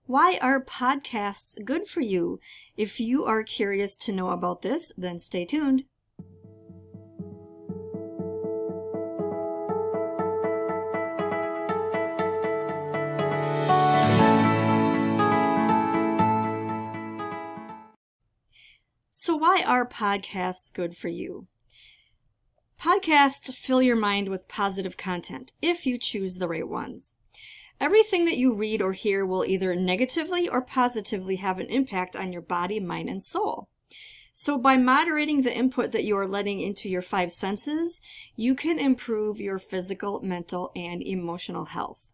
Why are podcasts good for you? If you are curious to know about this, then stay tuned. So why are podcasts good for you? Podcasts fill your mind with positive content if you choose the right ones. Everything that you read or hear will either negatively or positively have an impact on your body, mind, and soul. So by moderating the input that you are letting into your 5 senses, you can improve your physical, mental, and emotional health.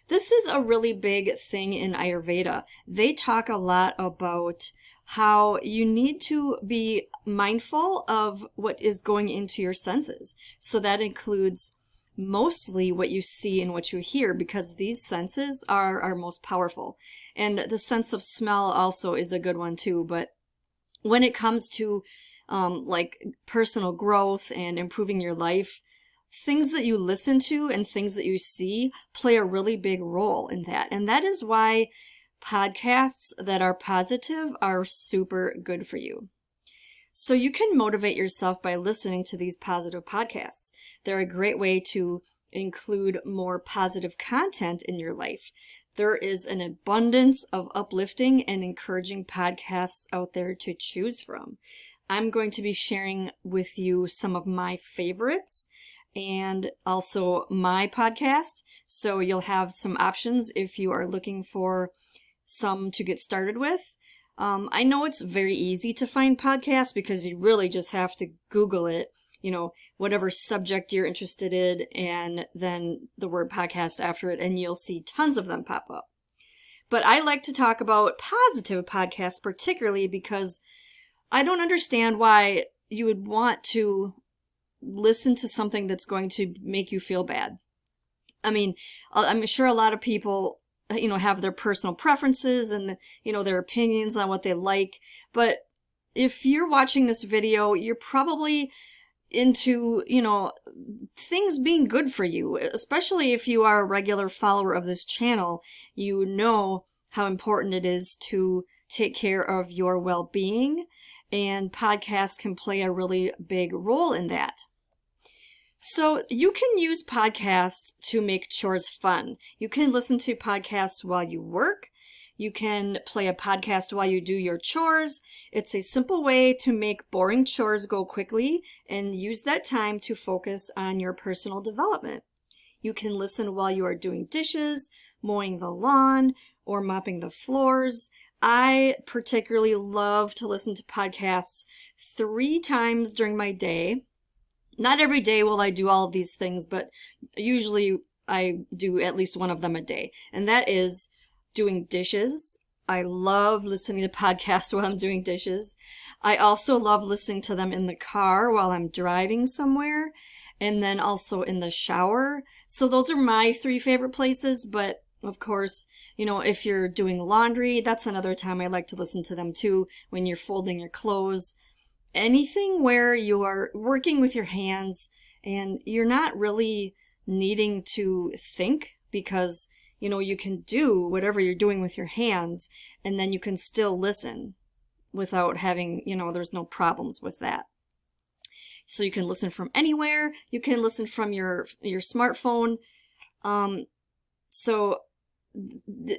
This is a really big thing in Ayurveda. They talk a lot about how you need to be mindful of what is going into your senses. So that includes mostly what you see and what you hear, because these senses are most powerful. And the sense of smell also is a good one too. But when it comes to like personal growth and improving your life, things that you listen to and things that you see play a really big role in that. And that is why podcasts that are positive are super good for you. So you can motivate yourself by listening to these positive podcasts. They're a great way to include more positive content in your life. There is an abundance of uplifting and encouraging podcasts out there to choose from. I'm going to be sharing with you some of my favorites and also my podcast. So you'll have some options if you are looking for some to get started with. I know it's very easy to find podcasts because you really just have to Google it, whatever subject you're interested in, and then the word podcast after it, and you'll see tons of them pop up. But I like to talk about positive podcasts particularly because I don't understand why you would want to listen to something that's going to make you feel bad. I mean, I'm sure a lot of people have their personal preferences and, their opinions on what they like. But if you're watching this video, you're probably into, things being good for you, especially if you are a regular follower of this channel. You know how important it is to take care of your well-being, and podcasts can play a really big role in that. So you can use podcasts to make chores fun. You can listen to podcasts while you work. You can play a podcast while you do your chores. It's a simple way to make boring chores go quickly and use that time to focus on your personal development. You can listen while you are doing dishes, mowing the lawn, or mopping the floors. I particularly love to listen to podcasts 3 times during my day. Not every day will I do all of these things, but usually I do at least one of them a day. And that is doing dishes. I love listening to podcasts while I'm doing dishes. I also love listening to them in the car while I'm driving somewhere, and then also in the shower. So those are my 3 favorite places. But of course, if you're doing laundry, that's another time I like to listen to them too, when you're folding your clothes. Anything where you are working with your hands and you're not really needing to think, because, you can do whatever you're doing with your hands and then you can still listen without having, there's no problems with that. So you can listen from anywhere. You can listen from your smartphone. So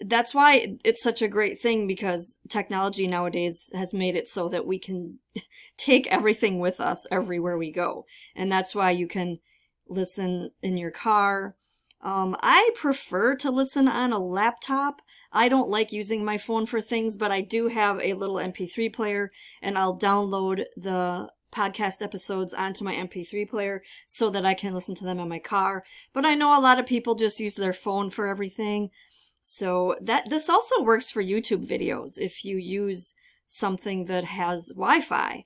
that's why it's such a great thing, because technology nowadays has made it so that we can take everything with us everywhere we go. And that's why you can listen in your car. I prefer to listen on a laptop. I don't like using my phone for things, but I do have a little MP3 player, and I'll download the podcast episodes onto my MP3 player so that I can listen to them in my car. But I know a lot of people just use their phone for everything. So this also works for YouTube videos if you use something that has Wi-Fi.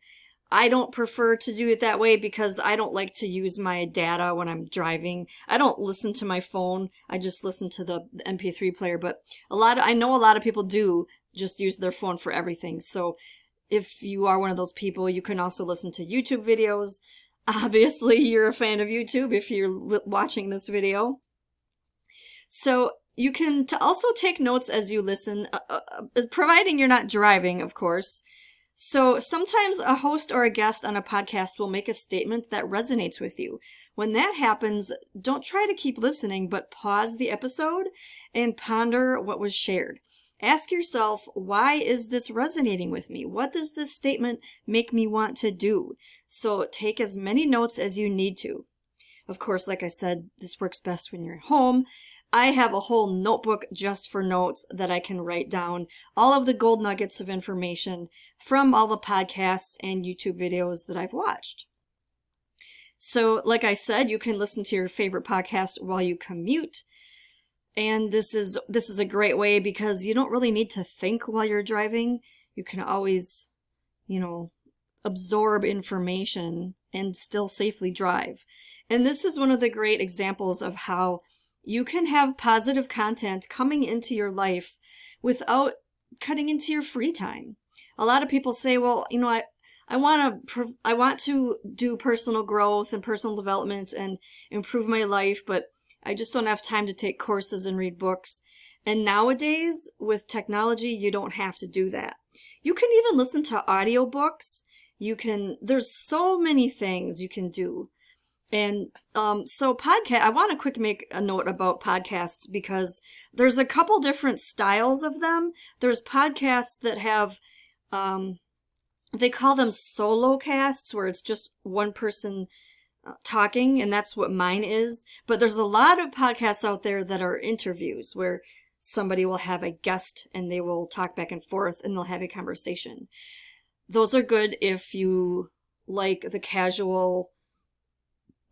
I don't prefer to do it that way because I don't like to use my data when I'm driving. I don't listen to my phone. I just listen to the MP3 player. But I know a lot of people do just use their phone for everything. So if you are one of those people, you can also listen to YouTube videos. Obviously, you're a fan of YouTube if you're watching this video. So You can also take notes as you listen, providing you're not driving, of course. So sometimes a host or a guest on a podcast will make a statement that resonates with you. When that happens, don't try to keep listening, but pause the episode and ponder what was shared. Ask yourself, why is this resonating with me? What does this statement make me want to do? So take as many notes as you need to. Of course, like I said, this works best when you're at home. I have a whole notebook just for notes that I can write down all of the gold nuggets of information from all the podcasts and YouTube videos that I've watched. So, like I said, you can listen to your favorite podcast while you commute. And this is a great way because you don't really need to think while you're driving. You can always, absorb information and still safely drive. And this is one of the great examples of how you can have positive content coming into your life without cutting into your free time. A lot of people say, well, I want to do personal growth and personal development and improve my life, but I just don't have time to take courses and read books. And nowadays, with technology, you don't have to do that. You can even listen to audiobooks. There's so many things you can do. And so I want to quick make a note about podcasts because there's a couple different styles of them. There's podcasts that have, they call them solo casts, where it's just one person talking, and that's what mine is. But there's a lot of podcasts out there that are interviews where somebody will have a guest and they will talk back and forth and they'll have a conversation. Those are good if you like the casual,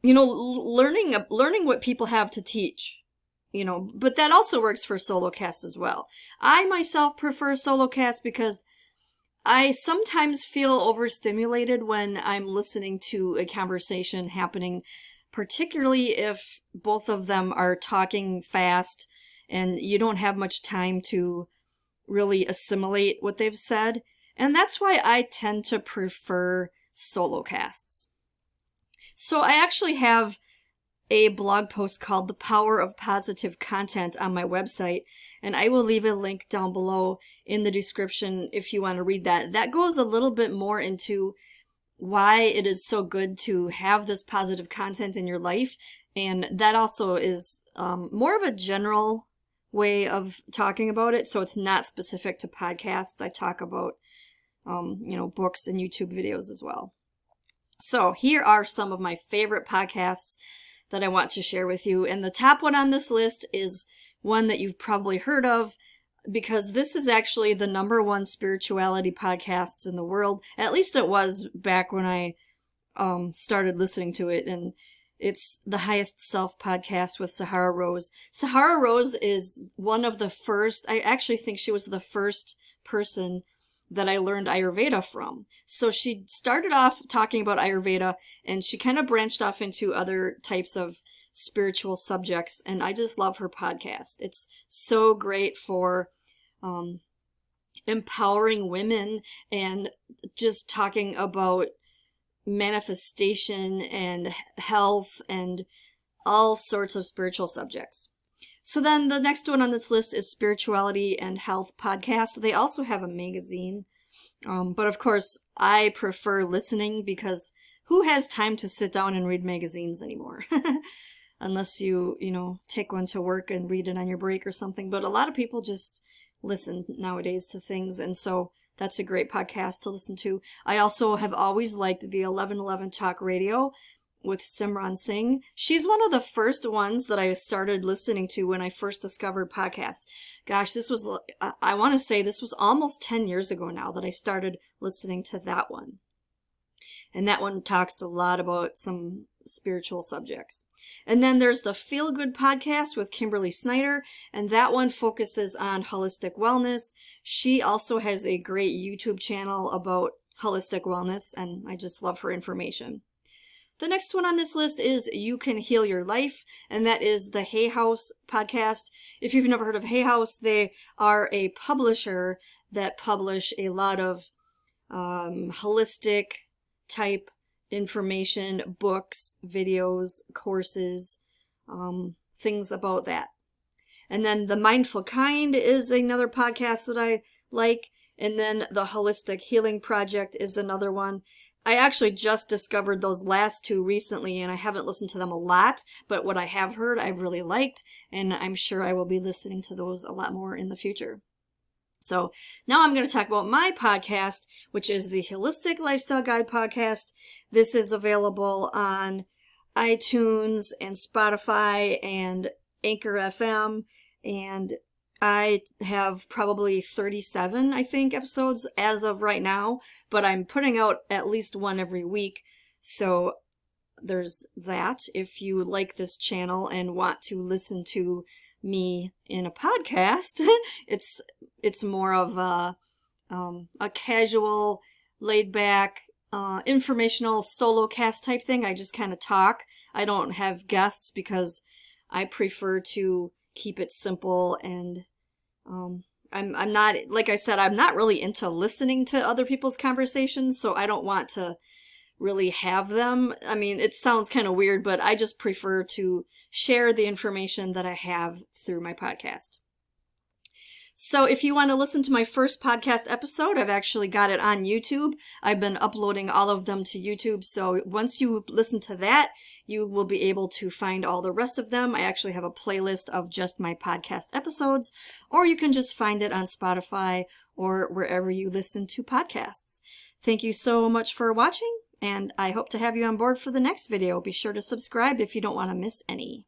learning what people have to teach, but that also works for solo casts as well. I myself prefer solo casts because I sometimes feel overstimulated when I'm listening to a conversation happening, particularly if both of them are talking fast and you don't have much time to really assimilate what they've said. And that's why I tend to prefer solo casts. So I actually have a blog post called The Power of Positive Content on my website, and I will leave a link down below in the description if you want to read that. That goes a little bit more into why it is so good to have this positive content in your life, and that also is more of a general way of talking about it, so it's not specific to podcasts. I talk about books and YouTube videos as well. So here are some of my favorite podcasts that I want to share with you. And the top one on this list is one that you've probably heard of because this is actually the #1 spirituality podcasts in the world. At least it was back when I started listening to it. And it's the Highest Self podcast with Sahara Rose. Sahara Rose is one of the first, I actually think she was the first person that I learned Ayurveda from. So she started off talking about Ayurveda and she kind of branched off into other types of spiritual subjects. And I just love her podcast. It's so great for empowering women and just talking about manifestation and health and all sorts of spiritual subjects. So then the next one on this list is Spirituality and Health Podcast. They also have a magazine. But of course, I prefer listening because who has time to sit down and read magazines anymore? Unless you take one to work and read it on your break or something. But a lot of people just listen nowadays to things. And so that's a great podcast to listen to. I also have always liked the 1111 Talk Radio with Simran Singh. She's one of the first ones that I started listening to when I first discovered podcasts. Gosh, I want to say this was almost 10 years ago now that I started listening to that one. And that one talks a lot about some spiritual subjects. And then there's the Feel Good podcast with Kimberly Snyder, and that one focuses on holistic wellness. She also has a great YouTube channel about holistic wellness, and I just love her information. The next one on this list is You Can Heal Your Life, and that is the Hay House podcast. If you've never heard of Hay House, they are a publisher that publish a lot of holistic type information, books, videos, courses, things about that. And then The Mindful Kind is another podcast that I like. And then The Holistic Healing Project is another one. I actually just discovered those last two recently, and I haven't listened to them a lot, but what I have heard I've really liked, and I'm sure I will be listening to those a lot more in the future. So now I'm going to talk about my podcast, which is the Holistic Lifestyle Guide Podcast. This is available on iTunes and Spotify and Anchor FM, and I have probably 37, I think, episodes as of right now, but I'm putting out at least one every week. So there's that. If you like this channel and want to listen to me in a podcast, it's more of a casual, laid back, informational solo cast type thing. I just kind of talk. I don't have guests because I prefer to keep it simple, and I'm not, like I said, I'm not really into listening to other people's conversations, so I don't want to really have them. I mean, it sounds kind of weird, but I just prefer to share the information that I have through my podcast. So if you want to listen to my first podcast episode, I've actually got it on YouTube. I've been uploading all of them to YouTube. So once you listen to that, you will be able to find all the rest of them. I actually have a playlist of just my podcast episodes, or you can just find it on Spotify or wherever you listen to podcasts. Thank you so much for watching, and I hope to have you on board for the next video. Be sure to subscribe if you don't want to miss any.